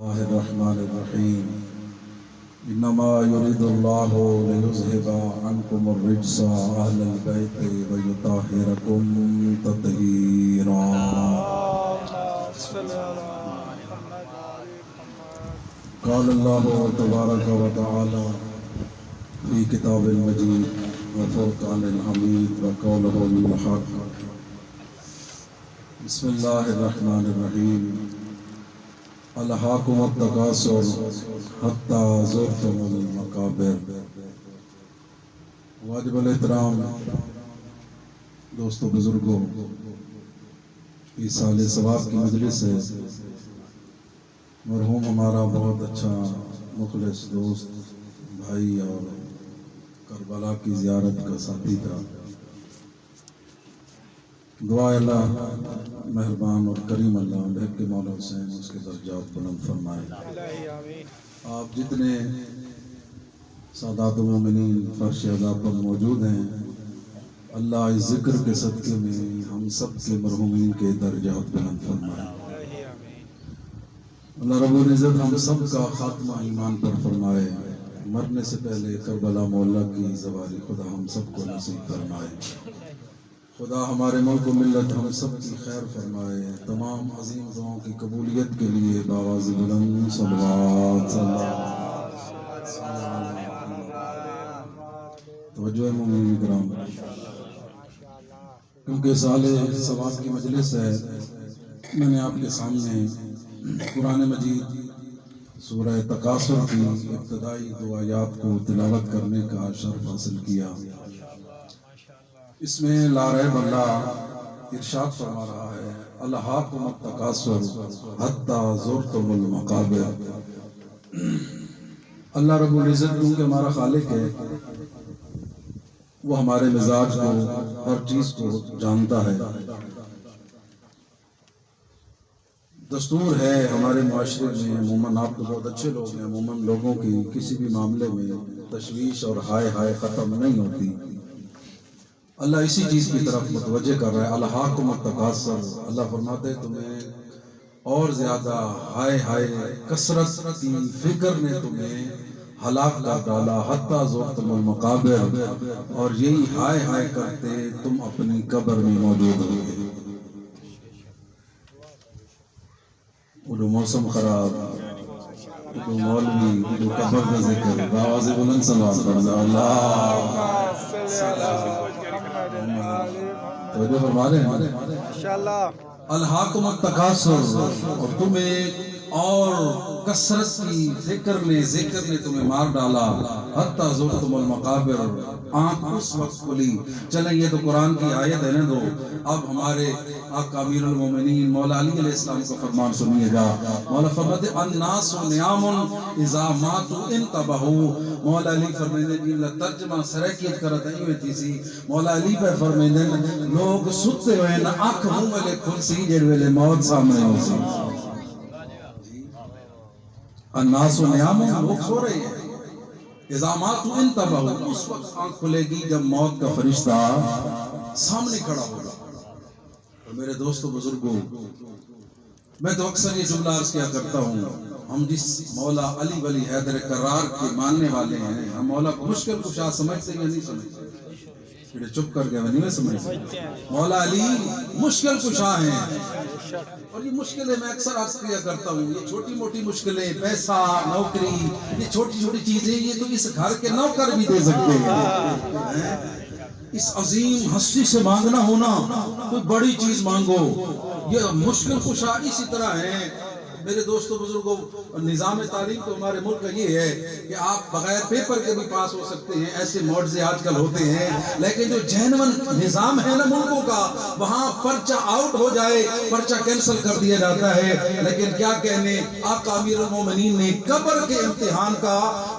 الله الرحمن الرحيم إنما يريد الله ليذهب عنكم الرجس أهل البيت ويطهركم تطهيرا. قال الله تبارك وتعالى في كتاب المجيد وفرقان الحميد وقوله الحق. بسم الله الرحمن الرحيم. الہاکم التکاثر حتی زرتم المقابر. واجب الاحترام دوستو بزرگوں، ایصال ثواب کی مجلس ہے. مرحوم ہمارا بہت اچھا مخلص دوست بھائی اور کربلا کی زیارت کا ساتھی تھا. دعا اللہ مہربان اور کریم اللہ بہت کے مولا حسین اس کے درجات بلند فرمائے. آپ جتنے سادات مومنین فرش ادا پر موجود ہیں، اللہ اس ذکر کے صدقے میں ہم سب کے مرحومین کے درجات بلند فرمائے. اللہ رب العزت ہم سب کا خاتمہ ایمان پر فرمائے. مرنے سے پہلے کربلا مولا کی زواری خدا ہم سب کو نصیب فرمائے. خدا ہمارے ملک و ملت ہم سب کی خیر فرمائے. تمام عظیم دعاؤں کی قبولیت کے لیے بآواز بلند صلوات توجہ مومنین کرام. کیونکہ سال ثواب کی مجلس ہے، میں نے آپ کے سامنے قرآن مجید سورہ تکاثر کی ابتدائی دو آیات کو تلاوت کرنے کا شرف حاصل کیا. اس میں لا ریب اللہ ارشاد فرما رہا ہے، الہاکم التکاثر حتی زرتم المقابر. اللہ رب العزت کیونکہ ہمارا خالق ہے، وہ ہمارے مزاج کو ہر چیز کو جانتا ہے. دستور ہے ہمارے معاشرے میں، عموماً آپ تو بہت اچھے لوگ ہیں، عموماً لوگوں کی کسی بھی معاملے میں تشویش اور ہائے ہائے ختم نہیں ہوتی. اللہ اسی چیز کی طرف متوجہ کر رہا ہے، الہاکم التکاثر. اللہ فرماتے ہیں تمہیں اور زیادہ ہائے ہائے کثرت کی فکر نے تمہیں ہلاک کر ڈالا، حتی زرتم المقابر، اور یہی ہائے ہائے کرتے تم اپنی قبر میں موجود ہوئے. جو موسم خراب، جو مولوی، جو قبر کا ذکر، آواز بلند صلوات پڑھنا. اللہ توجہ فرما رہے ہیں ماشاءاللہ. الہاکم التکاثر، اور تمہیں اور کثرت کی فکر نے ذکر نے تمہیں مار ڈالا، حتی زرتم المقابر، آنکھ اس وقت کھلی. چلیں یہ تو قرآن کی آیت ہے نا. دو اب ہمارے آقا امیر المومنین مولا علی علیہ السلام کا فرمان سنیے گا. مولا فرماتے الناس نیام اذا ماتوا انتبہوا. مولا علی فرماتے ہیں ترجمہ سرکیت کرتے ہیں ہوئی سی. مولا علی پہ فرماتے ہیں لوگ ستے ہوئے نہ آنکھ منہ والے کھلسی جڑ ویلے موت سامنے ہو سی. الناس نیام، لوگ سو رہے ہیں. اذا ماتوا انتبہوا، اس وقت آنکھ کھلے گی جب موت کا فرشتہ سامنے کھڑا ہوگا. اور میرے دوستو بزرگوں، میں تو اکثر یہ جملہ عرض کیا کرتا ہوں، ہم جس مولا علی ولی حیدر کرار کے ماننے والے ہیں، ہم مولا کو مشکل کشا سمجھتے ہیں یا نہیں سمجھتے؟ چپ کر گئے نہیں سمجھتے. مولا علی مشکل کشا ہیں، اور یہ مشکلیں میں اکثر عرض کیا کرتا ہوں، یہ چھوٹی موٹی مشکلیں، پیسہ، نوکری، یہ چھوٹی چھوٹی چیزیں یہ تو اس گھر کے نوکر بھی دے سکتے ہیں. اس عظیم ہستی سے مانگنا ہونا، کوئی بڑی چیز مانگو. یہ مشکل کشا اسی طرح ہے. میرے دوستو بزرگوں، نظام تعلیم تو ہمارے ملک کا یہ ہے کہ آپ بغیر پیپر کے بھی پاس ہو سکتے ہیں. ایسے موڈزے آج کل ہوتے ہیں، لیکن جو جینون نظام ہے نا ملکوں کا، وہاں پرچہ آؤٹ ہو جائے پرچہ کینسل کر دیا جاتا ہے. لیکن کیا کہنے، آقا امیر المومنین نے قبر کے امتحان کا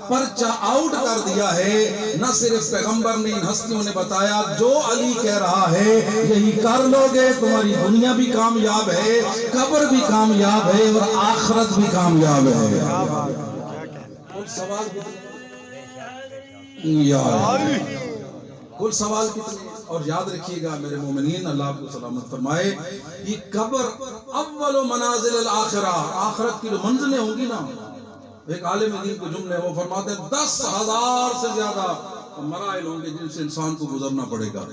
پرچہ آؤٹ کر دیا ہے. نہ صرف پیغمبر نے، ان ہستیوں نے بتایا جو علی کہہ رہا ہے یہی کر لو گے تمہاری دنیا بھی کامیاب ہے، قبر بھی کامیاب ہے، اور آخرت بھی کامیاب ہے. سوال یا کل سوال کتنے؟ اور یاد رکھیے گا میرے مومنین، اللہ آپ کو سلامت فرمائے، یہ قبر اول منازل الآخرہ، آخرت کی جو منزلیں ہوں گی نا، ایک عالم دین کو جملے وہ فرماتے ہیں 10,000 سے زیادہ مراحل ہوں گے جن سے انسان کو گزرنا پڑے گا۔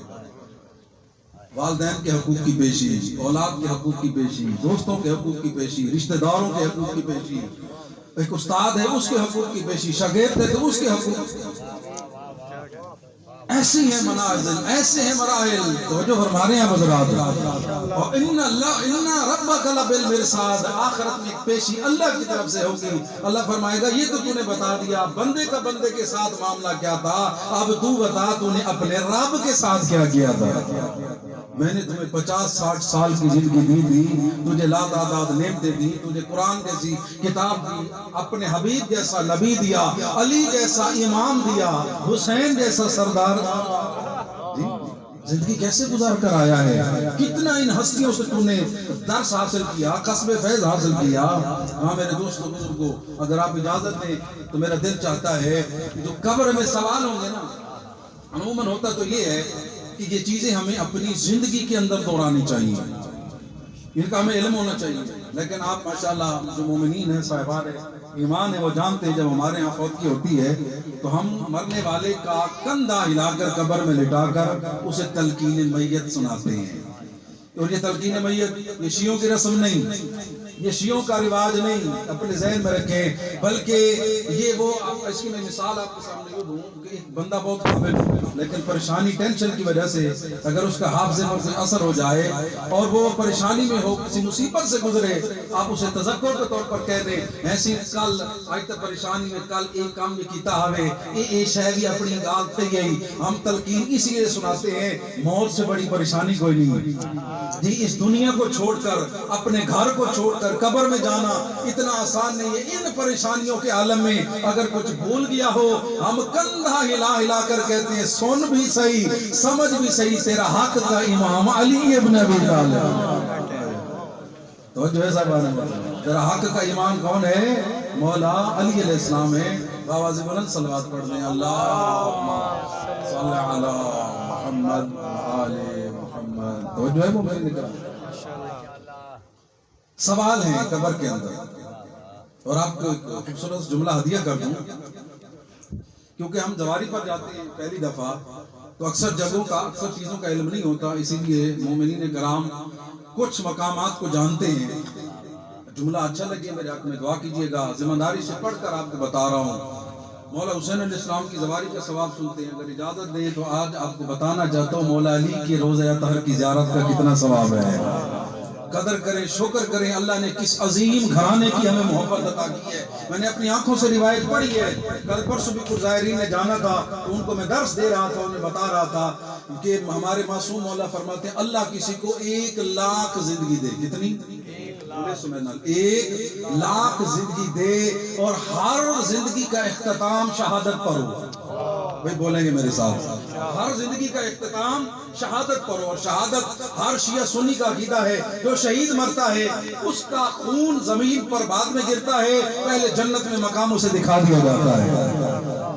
والدین کے حقوق کی پیشی، اولاد کے حقوق کی پیشی، دوستوں کے حقوق کی پیشی، رشتہ داروں کے حقوق کی پیشی، ایک استاد ہے اس کے حقوق کی پیشی، شاگرد ہے تو اس کے حقوق، ایسے ہیں منازل، ایسے ہیں مراحل۔ توجہ فرما رہے ہیں حضرات۔ اور ان ربک لبالمرصاد، آخرت میں ایک پیشی اللہ کی طرف سے ہوگی۔ اللہ فرمائے گا یہ تو تو نے بتا دیا بندے کا بندے کے ساتھ معاملہ کیا تھا، اب تو بتا تو نے اپنے رب کے ساتھ کیا کیا تھا۔ میں نے تمہیں 50-60 سال کی زندگی دی تھی، تجھے لا تعداد نعمتیں دی، تجھے قرآن جیسی کتاب دی، اپنے حبیب جیسا نبی دیا، علی جیسا امام دیا، حسین جیسا سردار۔ زندگی کیسے گزار کر آیا ہے، کتنا ان ہستیوں سے تو نے درس حاصل کیا، قصب فیض حاصل کیا۔ ہاں میرے دوستوں بزرگوں، اگر آپ اجازت دیں تو میرا دل چاہتا ہے جو قبر میں سوال ہوں گے نا، عموماً ہوتا تو یہ ہے کہ یہ چیزیں ہمیں اپنی زندگی کے اندر دہرانی چاہیے، ان کا ہمیں علم ہونا چاہیے، لیکن آپ ماشاءاللہ جو مومنین ہیں، صاحبان ایمان ہیں، وہ جانتے ہیں جب ہمارے یہاں فوتگی ہوتی ہے تو ہم مرنے والے کا کندھا ہلا کر قبر میں لٹا کر اسے تلقین میت سناتے ہیں۔ اور یہ تلقین میت یہ شیعوں کی رسم نہیں، یہ شیعوں کا رواج نہیں، اپنے ذہن میں رکھیں، بلکہ یہ وہ، اس کی میں مثال آپ کے سامنے یہ دوں کہ ایک بندہ بہت قابل لیکن پریشانی ٹینشن کی وجہ سے اگر اس کا حافظے پر کوئی اثر ہو جائے اور وہ پریشانی میں ہو، کسی مصیبت سے گزرے، آپ اسے تذکر کے طور پر کہہ دیں ایسی کل آج تک پریشانی میں کل ایک کام میں کیتا ہوئے اے شے بھی اپنی گال تے گئی۔ ہم تلقین اس لیے سناتے ہیں موت سے بڑی پریشانی کوئی نہیں جی۔ اس دنیا کو چھوڑ کر، اپنے گھر کو چھوڑ کر قبر میں جانا اتنا آسان نہیں ہے۔ ان پریشانیوں کے عالم میں اگر کچھ بھول گیا ہو، ہم کندھا ہلا ہلا کر کہتے ہیں سن بھی صحیح، سمجھ بھی صحیح، تیرا حق کا امام علی ابن ابی طالب۔ تو جو ہے صاحب تیرا حق کا امام کون ہے؟ مولا علی علیہ السلام ہے۔ باواز بلند صلوات پڑھ دیں، اللہم صلی علی محمد آل محمد۔ تو جو ہے وہ میرے نکل سوال ہیں قبر کے اندر، اور آپ کو ایک خوبصورت جملہ ہدیہ کر دوں، کیونکہ ہم جواری پر جاتے ہیں پہلی دفعہ تو اکثر جگہوں کا، اکثر چیزوں کا علم نہیں ہوتا، اسی لیے مومنین کرام کچھ مقامات کو جانتے ہیں۔ جملہ اچھا لگے میرے حق میں دعا کیجئے گا، ذمہ داری سے پڑھ کر آپ کو بتا رہا ہوں۔ مولا حسین علیہ السلام کی زواری کا ثواب سنتے ہیں، اگر اجازت دیں تو آج آپ کو بتانا چاہتا ہوں مولا علی کے روضہ اطہر کی زیارت کا کتنا ثواب ہے۔ قدر کریں، شکر کریں، اللہ نے کس عظیم گھرانے کی ہمیں محبت عطا کی ہے۔ میں نے اپنی آنکھوں سے روایت پڑھی ہے، کل پرسوں بھی کچھ زائرین نے جانا تھا تو ان کو میں درس دے رہا تھا، انہیں بتا رہا تھا کہ ہمارے معصوم مولا فرماتے ہیں اللہ کسی کو 1,00,000 زندگی دے، کتنی؟ 1,00,000 زندگی دے، اور ہر زندگی کا اختتام شہادت پر ہو۔ بھائی بولیں گے میرے ساتھ، ہر زندگی کا اختتام شہادت پر ہو، اور شہادت ہر شیعہ سنی کا عقیدہ ہے، جو شہید مرتا ہے اس کا خون زمین پر بعد میں گرتا ہے، پہلے جنت میں مقام اسے دکھا دیا جاتا ہے۔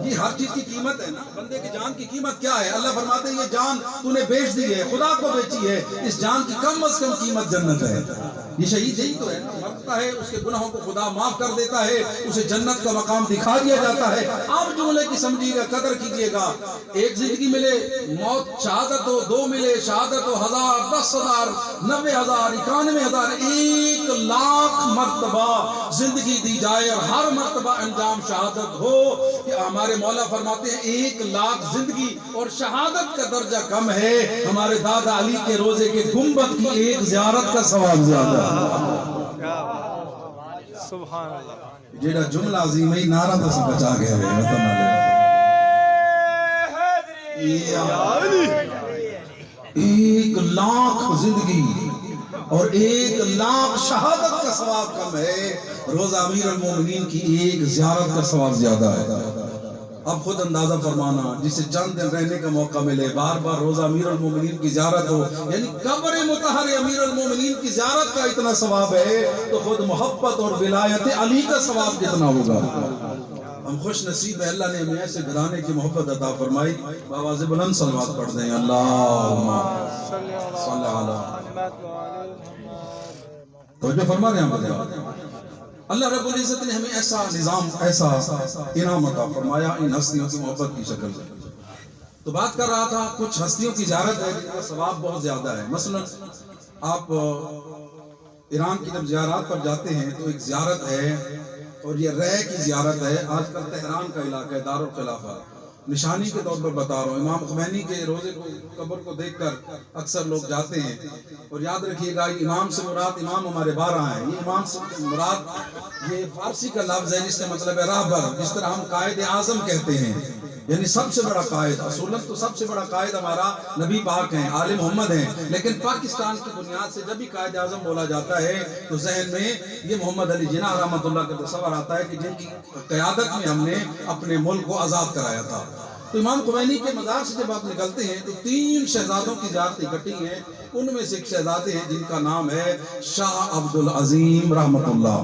یہ ہر چیز کی قیمت ہے نا، بندے کی جان کی قیمت کیا ہے؟ اللہ فرماتے ہیں یہ جان تو نے بیچ دی ہے، خدا کو بیچی ہے، اس جان کی کم از کم قیمت جنت ہے۔ یہ شہید یہی تو ہے، مرتا ہے اس کے گناہوں کو خدا معاف کر دیتا ہے، اسے جنت کا مقام دکھا دیا جاتا ہے۔ آپ جملے کی سمجھیے گا، قدر کیجئے گا، ایک زندگی ملے موت شہادت ہو، 2 ملے شہادت ہو، 1000 10,000 90,000 91,000 1,00,000 مرتبہ زندگی دی جائے اور ہر مرتبہ انجام شہادت ہو، کہ ہمارے مولا فرماتے ہیں 1,00,000 زندگی اور شہادت کا درجہ کم ہے، ہمارے دادا علی کے روزے کے گنبد کی ایک زیارت کا ثواب زیادہ ہے۔ سبحان اللہ، جیڑا جملہ عظیم ہے نعرہ تو سے بچا گئے ہوئے وطن والے۔ 1,00,000 زندگی اور 1,00,000 شہادت کا ثواب کم ہے، روزہ امیر المومنین کی ایک زیارت کا ثواب زیادہ ہے۔ اب خود اندازہ فرمانا، جسے چند دن رہنے کا موقع ملے، بار بار روزہ امیر المومنین کی زیارت ہو، یعنی قبر مطہر امیر المومنین کی زیارت کا اتنا ثواب ہے، تو خود محبت اور ولایت علی کا ثواب کتنا ہوگا؟ ہم خوش نصیب ہے، اللہ نے ہمیں ایسے گھرانے کی محبت عطا فرمائی. بآواز بلند صلوات پڑھ دیں. اللہم صلی علی توجہ فرما رہے ہیں. اللہ رب العزت نے ہمیں ایسا نظام، ایسا انعام عطا فرمایا ان ہستیوں کی محبت کی شکل سے. تو بات کر رہا تھا کچھ ہستیوں کی زیارت ہے جن کا ثواب بہت زیادہ ہے. مثلا آپ ایران کی جب زیارات پر جاتے ہیں تو ایک زیارت ہے، اور یہ رے کی زیارت ہے. آج کل تہران کا علاقہ ہے، دارالخلافہ. نشانی کے طور پر بتا رہا ہوں، امام خمینی کے روزے کو، قبر کو دیکھ کر اکثر لوگ جاتے ہیں. اور یاد رکھیے گا یہ امام سے مراد، امام ہمارے 12 ہیں. یہ امام سے مراد یہ فارسی کا لفظ ہے جس کا مطلب ہے راہبر. جس طرح ہم قائد اعظم کہتے ہیں، یعنی سب سے بڑا قائد. اصولاً تو سب سے بڑا قائد ہمارا نبی پاک ہیں، آل محمد ہیں. لیکن پاکستان کی بنیاد سے جب بھی قائد اعظم بولا جاتا ہے تو ذہن میں یہ محمد علی جناح رحمۃ اللہ کا تصور آتا ہے کہ جن کی قیادت میں ہم نے اپنے ملک کو آزاد کرایا تھا. تو امام خمینی کے مزار سے جب آپ نکلتے ہیں تو 3 شہزادوں کی زیارت اکٹھی ہیں. ان میں سے ایک شہزادے ہیں جن کا نام ہے شاہ عبدالعظیم رحمۃ اللہ.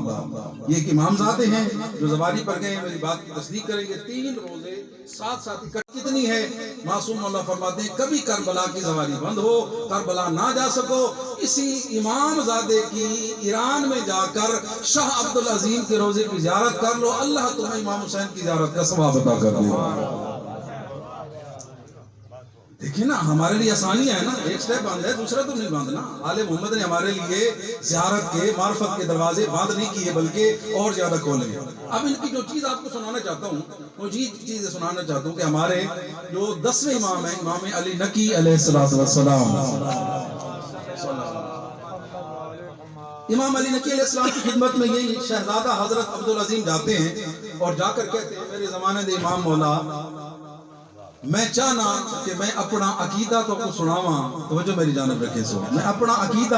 یہ ایک امام زادے ہیں جو زواری پر گئے ہیں. میری بات کی تصدیق کریں گے. 3 روزے ساتھ ساتھ اکٹھی کتنی ہے. معصوم اللہ فرماتے ہیں کبھی کربلا کی زواری بند ہو، کربلا نہ جا سکو، اسی امام زادے کی ایران میں جا کر شاہ عبدالعظیم کے روزے کی زیارت کر لو. اللہ تمہیں امام حسین کی زیارت کا ثواب عطا کر دے گا. دیکھیں نا ہمارے لیے آسانیاں ہیں نا. ایک سٹیپ بند ہے، دوسرا تو نہیں بند نا. آل محمد نے ہمارے لیے زیارت کے، معرفت کے دروازے بند نہیں کیے بلکہ اور زیادہ کھولے. اب ان کی جو چیز آپ کو سنانا چاہتا ہوں، وہ چیزیں سنانا چاہتا ہوں کہ ہمارے جو 10ویں امام ہیں، امام علی نقی علیہ السلام. امام علی نقی علیہ السلام کی خدمت میں یہی شہزادہ حضرت عبدالعظیم جاتے ہیں اور جا کر کہتے ہیں میرے زمانے دے امام مولا، میں چاہنا کہ میں اپنا عقیدہ تو کو سناواں. توجہ میری جانب رکھے سو. میں اپنا عقیدہ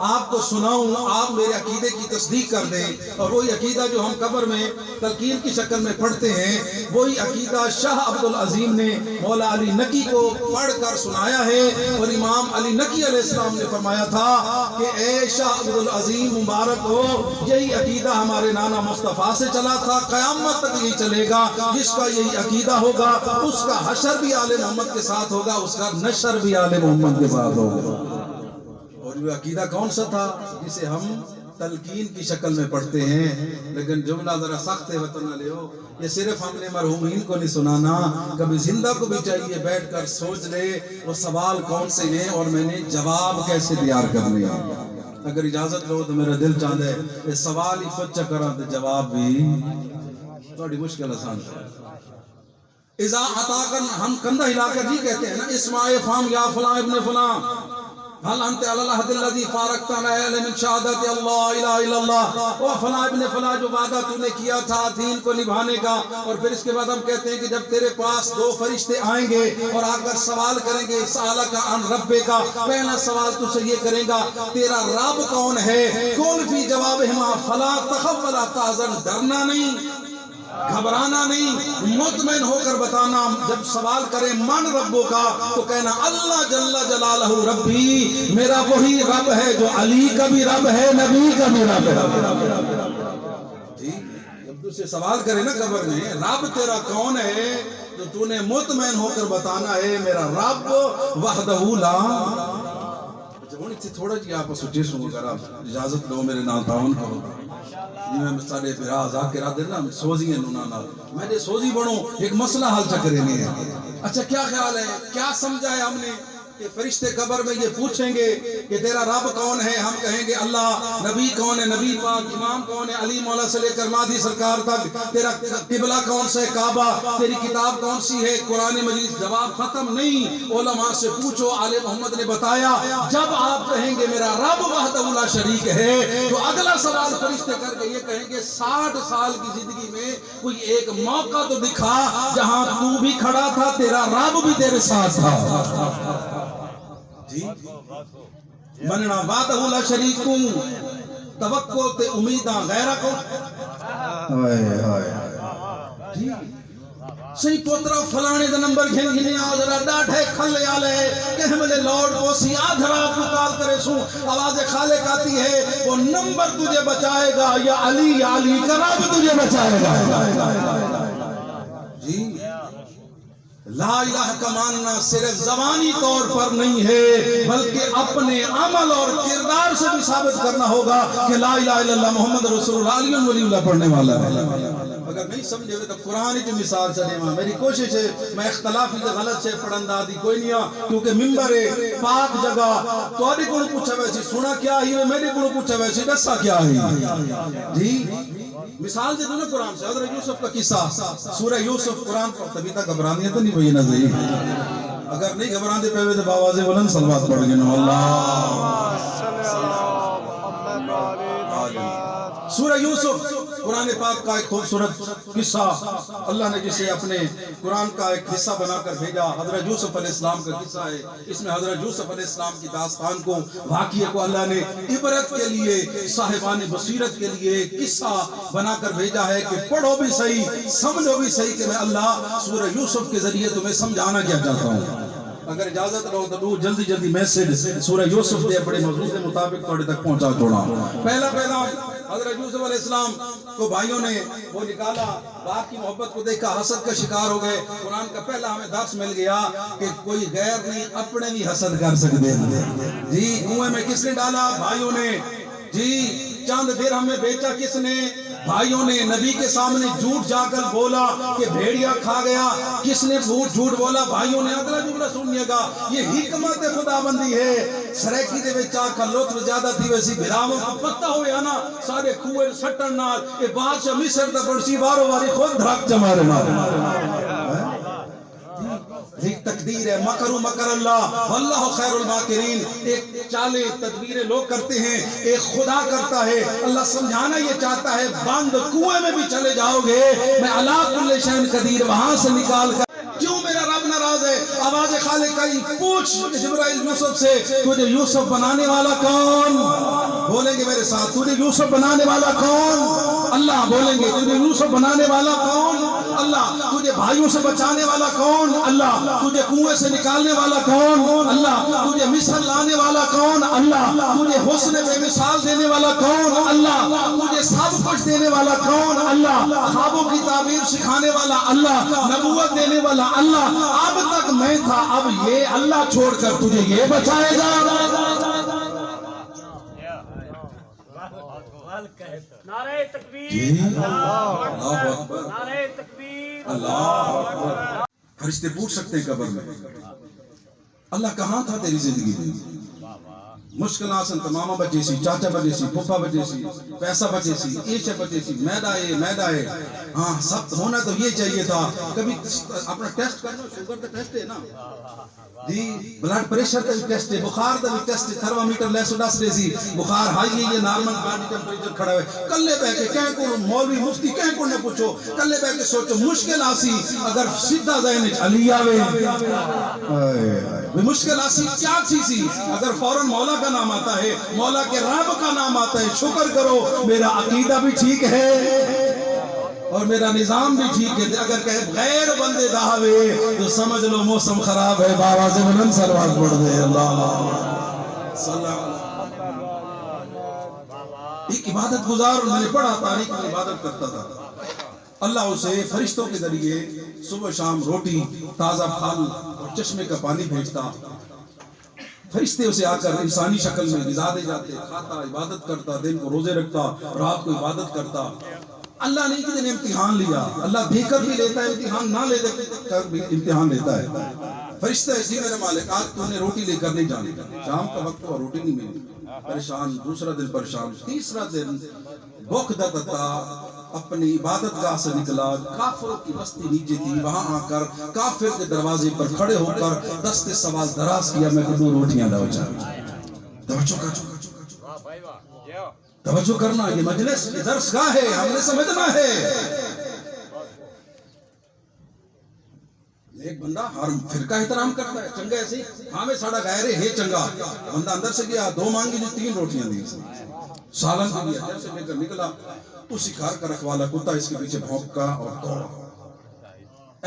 آپ کو سناؤں، آپ میرے عقیدے کی تصدیق کر دیں. اور وہی عقیدہ جو ہم قبر میں تلقین کی شکل میں پڑھتے ہیں، وہی عقیدہ شاہ عبدالعظیم نے مولا علی نقی کو پڑھ کر سنایا ہے. اور امام علی نقی علیہ السلام نے فرمایا تھا کہ اے شاہ عبدالعظیم مبارک ہو، یہی عقیدہ ہمارے نانا مصطفیٰ سے چلا تھا، قیامت تک یہی چلے گا. جس کا یہی عقیدہ ہوگا اس کا حشر بھی آل محمد کے ساتھ ہوگا، اس کا نشر بھی آل محمد کے ساتھ ہوگا. اور یہ عقیدہ کون سا تھا جسے ہم تلقین کی شکل میں پڑھتے ہیں؟ لیکن جملہ ذرا سخت ہے، وطن نہ لیو. یہ صرف ہم نے مرحومین کو نہیں سنانا، کبھی زندہ کو بھی چاہیے بیٹھ کر سوچ لے وہ سوال کون سے ہیں اور میں نے جواب کیسے تیار کرنے ہیں. اگر اجازت لو تو میرا دل چاہتا ہے یہ سوال ہی خود چکرا تو جواب بھی تھوڑی مشکل آسان ہے. اذا عطاکر، ہم کندھا ہلا کر جی کہتے ہیں نا، اسماء فام یا فلاں ابن فلاں، حل انت علی العہد الذی فارقتنا علیہ من شہادت اللہ الہ الا اللہ. وہ فلاں ابن فلاں جو وعدہ تو نے کیا تھا دین کو نبھانے کا. اور پھر اس کے بعد ہم کہتے ہیں کہ جب تیرے پاس 2 فرشتے آئیں گے اور آ کر سوال کریں گے سألک عن ربک، پہلا سوال تجھ سے یہ کریں گا تیرا رب کون ہے. قل فی جوابہما فلا تخف ولا تحزن، ڈرنا نہیں، گھبرانا نہیں، مطمئن ہو کر بتانا. جب سوال کرے من ربو کا تو کہنا اللہ جل جلالہ ربی، میرا وہی رب ہے جو علی کا بھی رب ہے، نبی کا بھی رب ہے. جی جب تجھ سے سوال کرے نا قبر میں رب تیرا کون ہے تو تو نے مطمئن ہو کر بتانا ہے میرا رب وحدہ لا. ہونی تھی تھوڑا جی آپ سوچے سو، اگر آپ اجازت دو میرے نال تعاون کرو. میں سارے برا ذاکرہ دینا سوزی ہیں نونا نال، میں نے سوزی بڑھوں ایک مسئلہ حل چکرے نہیں ہے. اچھا کیا خیال ہے، کیا سمجھا ہے ہم نے کہ فرشتے قبر میں یہ پوچھیں گے کہ تیرا رب کون ہے، ہم کہیں گے اللہ. نبی کون ہے، نبی پاک. امام کون ہے، علی مولا سے لے کر مہدی سرکار تک. تیرا قبلہ کون سا ہے، کعبہ. تیری کتاب کون سی ہے، قرآن مجید. جواب ختم نہیں، علماء سے پوچھو. آل محمد نے بتایا جب آپ کہیں گے میرا رب وحدہ لا شریک ہے تو اگلا سوال فرشتے کر کے یہ کہیں گے 60 سال کی زندگی میں کوئی ایک موقع تو دکھا جہاں تو بھی کھڑا تھا، تیرا رب بھی تیرے ساتھ تھا. جی مننا وحدہ لا شریک کو، توقع تے امیداں غیرہ کو. جی سی پوترا فلانے دا نمبر گھن گھنی آدھرا ڈاٹھے کھلے آلے کہ ملے لوڈ پوسی آدھرا آپ کو کال کرے سوں آواز خالق آتی ہے وہ نمبر تجھے بچائے گا یا علی کا رب تجھے بچائے گا. جی لا الہ کا ماننا صرف زبانی طور پر نہیں ہے بلکہ اپنے عمل اور کردار سے بھی ثابت کرنا ہوگا کہ لا الہ الا اللہ محمد رسول اللہ علی ولی اللہ پڑھنے والا ہے. اگر نہیں سمجھے ہوئے تو قرآن کی مثال چلے ماں میری کوشش ہے میں اختلافی سے غلط سے پڑھندہ دی کوئی نہیں آ کیونکہ ممبر ہے پاک جگہ تو آدھی کو پوچھا ویسی سنا کیا ہی ہے میری کو پوچھا ویسی دسا کیا ہی جی مثال دے دو نا قرآن سے حضرت یوسف کا قصہ سورہ یوسف قرآن پر تبھی تک گھبرانی ہے تو نہیں وہی نظر اگر نہیں گھبرانے پہ ہوئے تو باواز بلند صلوات پڑھ گئے اللہ سورہ یوسف قرآن پاک کا ایک خوبصورت قصہ اللہ نے جسے اپنے قرآن کا ایک حصہ بنا کر بھیجا حضرت یوسف علیہ السلام کا قصہ ہے. اس میں حضرت یوسف علیہ السلام کی داستان کو واقعے کو اللہ نے عبرت کے لیے صاحبان بصیرت کے لیے قصہ بنا کر بھیجا ہے کہ پڑھو بھی صحیح سمجھو بھی صحیح کہ میں اللہ سورہ یوسف کے ذریعے تمہیں سمجھانا کیا چاہتا ہوں. اگر اجازت رہو تو جلدی جلدی میسج سورہ یوسف دے بڑے موضوع کے مطابق تھوڑے تک پہنچا چھوڑا. پہلا حضرت یوسف علیہ السلام کو بھائیوں نے وہ نکالا باپ کی محبت کو دیکھا حسد کا شکار ہو گئے. قرآن کا پہلا ہمیں درس مل گیا کہ کوئی غیر نہیں اپنے بھی حسد کر سکتے جی. کنویں میں کس نے ڈالا بھائیوں نے جی. چاند درہم میں بیچا کس نے بھائیوں نے. نبی کے سامنے جھوٹ جا کر بولا کہ بھیڑیا کھا گیا کس نے جھوٹ بولا بھائیوں نے. اگلا جملہ سنیے گا یہ حکمت خدا بندی ہے. سریکی دے وچ آ کر لطف زیادہ تھی ویسی بھراواں کو پتہ ہویا نا سارے کھوئے سٹن نال اے بادشاہ مصر دا پڑسی وارو واری خود دھڑک چمارے ایک تقدیر ہے مکرو مکر اللہ واللہ خیر الماکرین. ایک چالے تدبیریں لوگ کرتے ہیں ایک خدا کرتا ہے. اللہ سمجھانا یہ چاہتا ہے بند کنویں میں بھی چلے جاؤ گے میں علی کل شیء قدیر وہاں سے نکال کر کیوں میرا رب ناراض ہے. آواز خالق کا پوچھ جبرائیل یوسف سے تجھے یوسف بنانے والا کون بولیں گے میرے ساتھ تجھے یوسف بنانے والا کون اللہ بولیں گے تجھے یوسف بنانے والا کون اللہ. تجھے بھائیوں سے بچانے والا کون اللہ. تجھے کنویں سے نکالنے والا کون اللہ. تجھے مصر لانے والا کون اللہ. تجھے حسن بے مثال دینے والا کون اللہ. تجھے سب کچھ دینے والا کون اللہ. خوابوں کی تعبیر سکھانے والا اللہ. نبوت دینے والا اللہ. اب تک میں تھا اب یہ اللہ چھوڑ کر تجھے یہ بچائے گا. نعرہ تکبیر اللہ اکبر نعرہ تکبیر اللہ اکبر. فرشتے پوچھ سکتے ہیں قبر میں اللہ کہاں تھا تیری زندگی میں. مشکل آسن تماما بچے سی چاچا بچے سی پھپھا بچے سی پیسہ بچے سی ایشہ بچے سی میدہ ہے ہاں سب ہونا تو یہ چاہیے تھا. کبھی اپنا ٹیسٹ کرنا شوگر کا ٹیسٹ ہے نا جی بلڈ پریشر کا بھی ٹیسٹ ہے بخار کا بھی ٹیسٹ ہے تھرمامیٹر لے سو دس سی بخار ہائی ہے یہ نارمل باڈی ٹیمپریچر کھڑا ہے. کلے بہ کے کہیں کو مولوی مفتی کہیں کو نہ پوچھو کلے بہ کے سوچو مشکل آسی اگر سیدھا ذہن علی آوے مشکل آسی کیا چیزی اگر فوراً مولا کا نام آتا ہے مولا کے رب کا نام آتا ہے شکر کرو میرا عقیدہ بھی ٹھیک ہے اور میرا نظام بھی ٹھیک ہے. اگر کہے غیر بندے دعوے تو سمجھ لو موسم خراب ہے. بابا سے بلند صلوات پڑھ دے اللہ صلی اللہ. ایک عبادت گزار میں نے پڑھا تاریخ میں عبادت کرتا تھا. اللہ اسے فرشتوں کے ذریعے صبح شام روٹی تازہ پھل اور چشمے کا پانی بھیجتا. فرشتے اسے آ کر انسانی شکل میں غذا دے جاتے کھاتا عبادت کرتا دن کو روزے رکھتا رات کو عبادت کرتا. اللہ نے کسی نے امتحان لیا اللہ دے کر بھی لیتا ہے امتحان نہ لے کر بھی امتحان لیتا ہے. فرشتہ جی میرے مالک آج تو نے روٹی لے کر نہیں جانے شام کا وقت اور روٹی نہیں ملی پریشان. دوسرا دن پریشان. تیسرا دن بھوک درتا اپنی عبادت گاہ سے نکلا. کافروں کی بستی نیچے تھی وہاں آ کر کافر کے دروازے پر کھڑے ہو کر دست سوال دراز کیا میں کو 2 روٹیاں لاؤ چاہیے. توجہ کرنا یہ مجلس درس گاہ ہے ہم نے سمجھنا ہے. ایک بندہ ہر فرقہ احترام کرتا ہے چنگا ایسے ہاں میں ساڑا غیر ہے چنگا بندہ اندر سے گیا 2 مانگی جو 3 روٹیاں دی سالن کے لیا جب سے لے کر نکلا اسی گھر کا رکھوالا کتا اس کے پیچھے بھونکا اور دوڑا.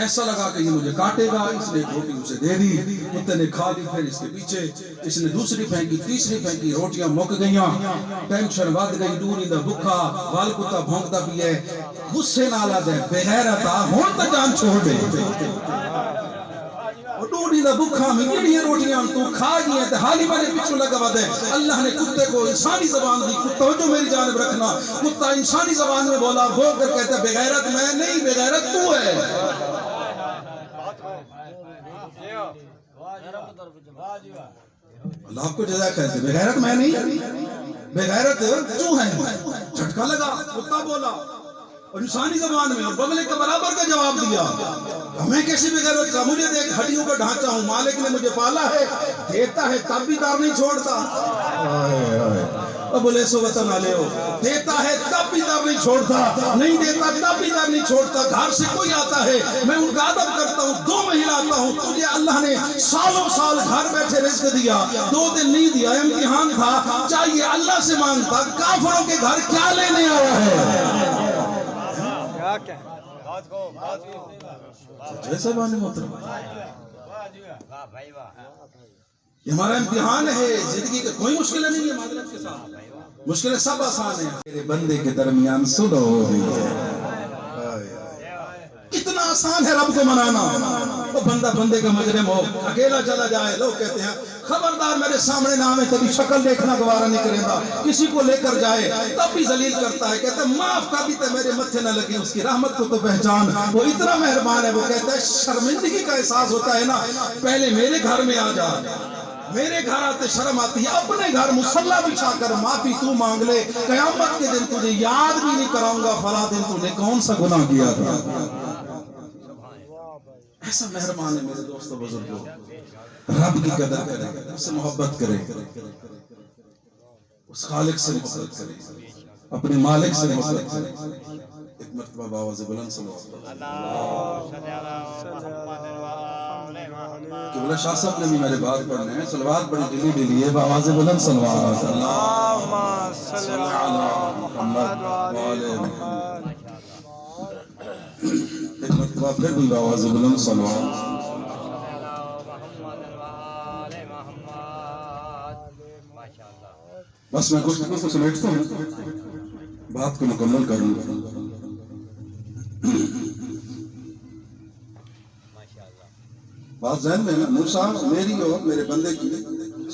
ایسا لگا کہ یہ مجھے کاٹے گا، اس نے روٹی اسے دے دی، کتے نے کھا لی، پھر اس کے پیچھے اس نے دوسری پھینکی، تیسری پھینکی، روٹیاں مک گئیاں، ٹینشن ود گئی، ڈوری دا بھکھا، وال کتا بھونکتا بھی ہے، غصے نالا دے بغیرتا ہون تا جان چھوڑ دے، اور ڈوری دا بھکھا میں یہ روٹیاں تو کھا گئی ہیں، حالی میرے پیچھے لگا ود ہے۔ اللہ نے کتے کو انسانی زبان دی، کتا جو میری جانب رکھنا، کتا انسانی زبان میں بولا، بول کر کہتا ہے بغیرت میں نہیں، بغیرت تو ہے۔ اللہ آپ کو جزا کہتے بغیرت میں نہیں، بغیرت تو ہے۔ جھٹکا لگا، کتا بولا اور انسانی زبان میں، اور بغلے کا برابر کا جواب دیا، ہمیں کیسی بغیرت کا، مجھے دیکھ ہڈیوں کا ڈھانچہ ہوں، مالک نے مجھے پالا ہے، دیتا ہے تب بھی دار نہیں چھوڑتا۔ اب سو وطن والے ہو، دیتا ہے تب بھی دار نہیں چھوڑتا، نہیں دیتا تب بھی دار نہیں چھوڑتا۔ گھر سے کوئی آتا ہے میں ان کا ادب کرتا ہوں، 2 مہینہ آتا ہوں، تجھے اللہ نے سالوں سال گھر بیٹھے رزق دیا، 2 دن نہیں دیا، امتحان تھا، چاہیے اللہ سے مانگتا، کافروں کے گھر کیا لینے آیا ہے؟ جیسا بانے محترم، یہ ہمارا امتحان ہے، زندگی کا کوئی مشکل نہیں ہے معذرت کے ساتھ، مشکلیں سب آسان ہیں، میرے بندے کے درمیان صلح ہو گئی ہے۔ کتنا آسان ہے رب کو منانا، وہ بندہ بندے کا مجرم ہو، اکیلا چلا جائے، لوگ کہتے ہیں خبردار میرے سامنے نہ آئے، کبھی شکل دیکھنا گوارا نہیں کرے گا، کسی کو لے کر جائے تب بھی ذلیل کرتا ہے، کہتا ہے معاف کر دیتے میرے متھے نہ لگی، اس کی رحمت کو تو پہچان، وہ اتنا مہربان ہے، وہ کہتا ہے شرمندگی کا احساس ہوتا ہے نا، پہلے میرے گھر میں آ جا، میرے گھر آتے شرم آتی ہے، اپنے گھر مصلی بچھا کر معافی تو مانگ لے، قیامت کے دن تجھے یاد بھی نہیں کراؤں گا فلاں دن تو نے کون سا گناہ کیا تھا۔ ایسا مہربان ہے میرے دوستو بزرگوں، رب کی قدر کرے، اس سے محبت کرے، اس خالق سے محبت کرے، اپنے مالک سے محبت کرے۔ ایک مرتبہ باواز بلند صلی اللہ قبلہ شاہ صاحب نے بھی میرے بات پڑھنے ہیں، صلوات بڑی دلی دلی ہے، باواز بلند صلوات اللہم صلی علی محمد وآلہ محمد۔ ایک مرتبہ پھر بھی باواز بلند صلوات۔ بس میں گفتگو کو سمیٹتا ہوں، بات کو مکمل کروں گا۔ بات ذہن میں ہے، موسیٰ میری اور میرے بندے کی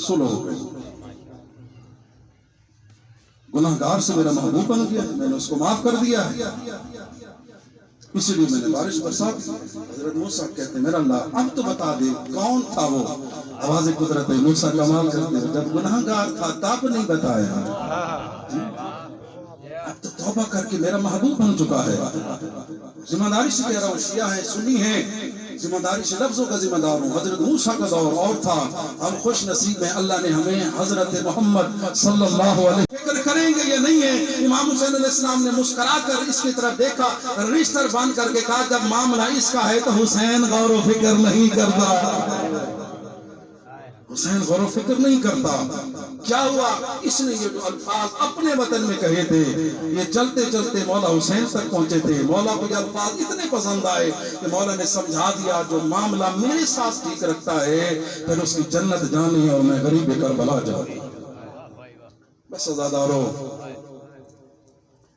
صلح ہو گئی، گناہگار سے میرا محبوب بن گیا، میں نے اس کو معاف کر دیا ہے، اسی لیے میں نے بارش برسا دی۔ حضرت موسیٰ کہتے ہیں میرا اللہ اب تو بتا دے کون تھا وہ، آواز قدرت ہے، موسیٰ کمال کرتے ہیں، جب گناہگار تھا تب نہیں بتایا، اب تو توبہ کر کے میرا محبوب بن چکا ہے۔ ذمہ داری سے کہہ رہا ہوں، شیعہ ہیں سنی ہیں، ذمہ داری سے لفظوں کا ذمہ دار ہوں۔ حضرت موسیٰ کا دور اور تھا، ہم خوش نصیب ہیں، اللہ نے ہمیں حضرت محمد صلی اللہ علیہ وسلم فکر کریں گے یا نہیں ہے۔ امام حسین علیہ السلام نے مسکرا کر اس کی طرف دیکھا، رشتر باندھ کر کے کہا جب معاملہ اس کا ہے تو حسین غور و فکر نہیں کرتا، حسین غور و فکر نہیں کرتا۔ کیا ہوا؟ اس نے یہ جو الفاظ اپنے وطن میں کہے تھے، یہ چلتے چلتے مولا حسین تک پہنچے تھے، مولا کو یہ الفاظ اتنے پسند آئے کہ مولا نے سمجھا دیا جو معاملہ میرے ساتھ ٹھیک رکھتا ہے پھر اس کی جنت جانی ہے اور میں غریب کربلا جاؤں۔ بس عزادارو،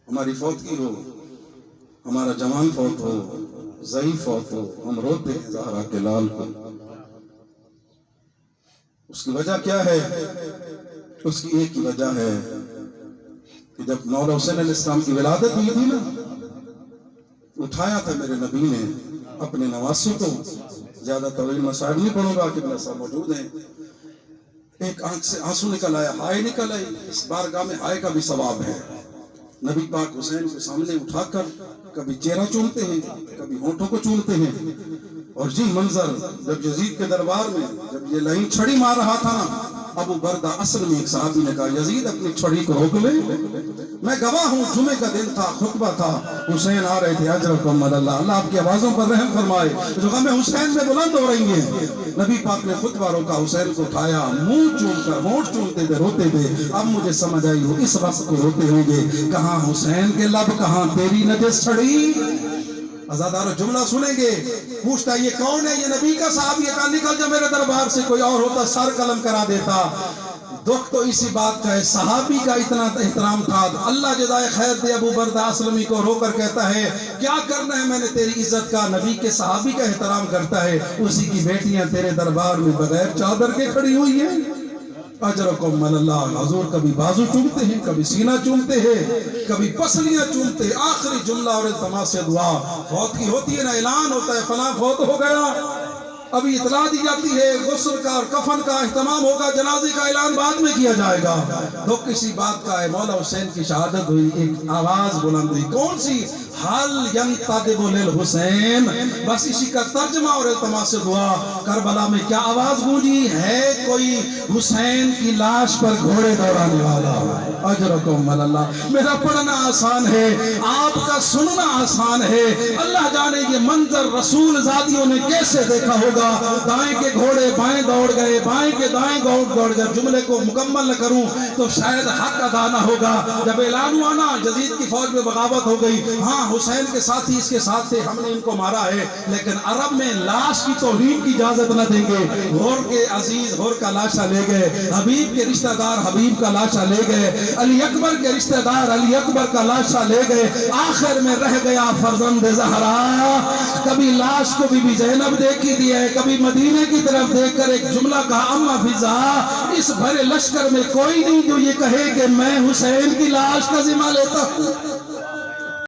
ہماری فوتگی ہو، ہمارا جوان فوت ہو، ضعیف فوت ہو، ہم روتے ہیں زہرا کے لال کو۔ اس کی وجہ کیا ہے؟ اس کی ایک ہی وجہ ہے کہ جب مولا حسین علیہ السلام کی ولادت ہوئی تھی نا، اٹھایا تھا میرے نبی نے اپنے نواسوں کو، زیادہ طویل مصائب نہیں پڑھوں گا کہ میرے ساتھ موجود ہیں، ایک آنکھ سے آنسو نکل آیا، ہائے نکل آئی، اس بارگاہ میں ہائے کا بھی ثواب ہے۔ نبی پاک حسین کو سامنے اٹھا کر کبھی چہرہ چومتے ہیں، کبھی ہونٹوں کو چومتے ہیں، اور یہ منظر جب یزید کے دربار میں جب یہ لائن چھڑی مار رہا تھا نا، ابو بردہ اصل میں ایک صحابی نے کہا یزید اپنی چھڑی کو روک لے، میں گواہ ہوں، جمعے کا دن تھا، خطبہ تھا، حسین آ رہے تھے، اجرکم اللہ، اللہ آپ کی آوازوں پر رحم فرمائے، جو غم حسین میں بلند ہو رہی ہیں۔ نبی پاک نے خطبہ روکا، حسین کو اٹھایا، منہ چوم کر ہونٹ چومتے تھے، روتے تھے۔ اب مجھے سمجھ آئی وہ اس وقت کو روتے ہوں گے، کہاں حسین کے لب، کہاں تیری نجس چھڑی۔ ازادارو جملہ سنیں گے، پوچھتا یہ کون ہے؟ یہ نبی کا صحابی ہے۔ کہا نکل جا میرے دربار سے، کوئی اور ہوتا سر قلم کرا دیتا۔ دکھ تو اسی بات کا ہے، صحابی کا اتنا احترام تھا۔ اللہ جزائے خیر دے ابو بردہ اسلمی کو رو کر کہتا ہے کیا کرنا ہے میں نے تیری عزت کا؟ نبی کے صحابی کا احترام کرتا ہے، اسی کی بیٹیاں تیرے دربار میں بغیر چادر کے کھڑی ہوئی ہیں۔ اجرکم اللہ۔ حضور کبھی بازو چومتے ہیں، کبھی سینہ چومتے ہیں، کبھی پسلیاں چومتے ہیں۔ آخری جملہ اور التماس سے دعا فوت کی ہوتی ہے نا، اعلان ہوتا ہے فلاں فوت ہو گیا، ابھی اطلاع دی جاتی ہے، غسل کا اور کفن کا اہتمام ہوگا، جنازے کا اعلان بعد میں کیا جائے گا۔ دکھ کسی بات کا ہے، مولا حسین کی شہادت ہوئی، ایک آواز بلند ہوئی، کون سی؟ حل ینتدب للحسین۔ بس اسی کا ترجمہ اور التماس دعا۔ کربلا میں کیا آواز گونجی ہے؟ کوئی حسین کی لاش پر گھوڑے دوڑانے والا۔ اجرکم اللہ۔ میرا پڑھنا آسان ہے، آپ کا سننا آسان ہے۔ اللہ جانے یہ منظر رسول زادیوں نے کیسے دیکھا ہوگا۔ دائیں کے گھوڑے بائیں دوڑ گئے، بائیں کے دائیں دوڑ گئے۔ جملے کو مکمل نہ کروں تو شاید حق ادا نہ ہوگا۔ جب اعلان ہوا نا یزید کی فوج میں بغاوت ہو گئی، ہاں حسین کے ساتھی اس کے ساتھ تھے، ہم نے ان کو مارا ہے، لیکن عرب میں لاش کی توہین کی اجازت نہ دیں گے۔ ہور کے عزیز ہور کا لاشا لے گئے، حبیب کے رشتہ دار حبیب کا لاشا لے گئے، علی اکبر کے رشتہ دار علی اکبر کا لاشا لے گئے۔ آخر میں رہ گیا فرزند زہرا۔ کبھی لاش کو بی بی زینب دیکھی دی ہے، کبھی مدینے کی طرف دیکھ کر ایک جملہ کہا اما فضا، اس بھرے لشکر میں کوئی نہیں جو یہ کہے کہ میں حسین کی لاش کا ذمہ لیتا ہوں۔